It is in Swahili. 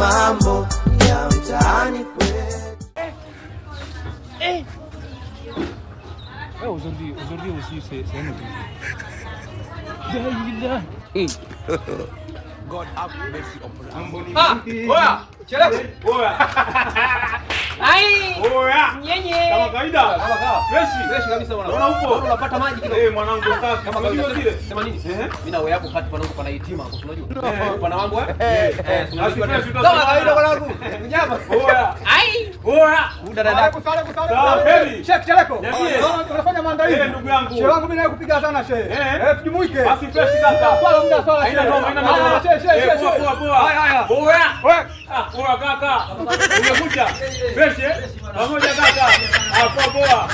mambo ya mtaani kwetu. Aujourd'hui aussi c'est un autre jour. God have mercy upon us. Oya, chelewa. Oya. Ai! Oya. Nyenye. Kama kawaida. Kama kawa. Fresh Kabisa bwana. Unaona upo? Unapata maji kidogo. Mwanangu safi. Kama kawaida kile. Sema nini? Mimi na wewe hapo kati panako pana hitima hapo unajua. Pana mambo Kama kawaida mwanangu. Mnyama. Oya. Ai! Oya. Dada. Sawa, heri. Sheikh Cheleko. Niambie. Tunafanya maandalizi. Ndugu yangu. Sheikh wangu mimi naye kupiga sana sheikh. Tujumuike. Basi fresh kaka. Swala. Haina noma. Poa. Haya. Oya. Poa kaka. Umekuja. Fresh pamoja kaka. Poa.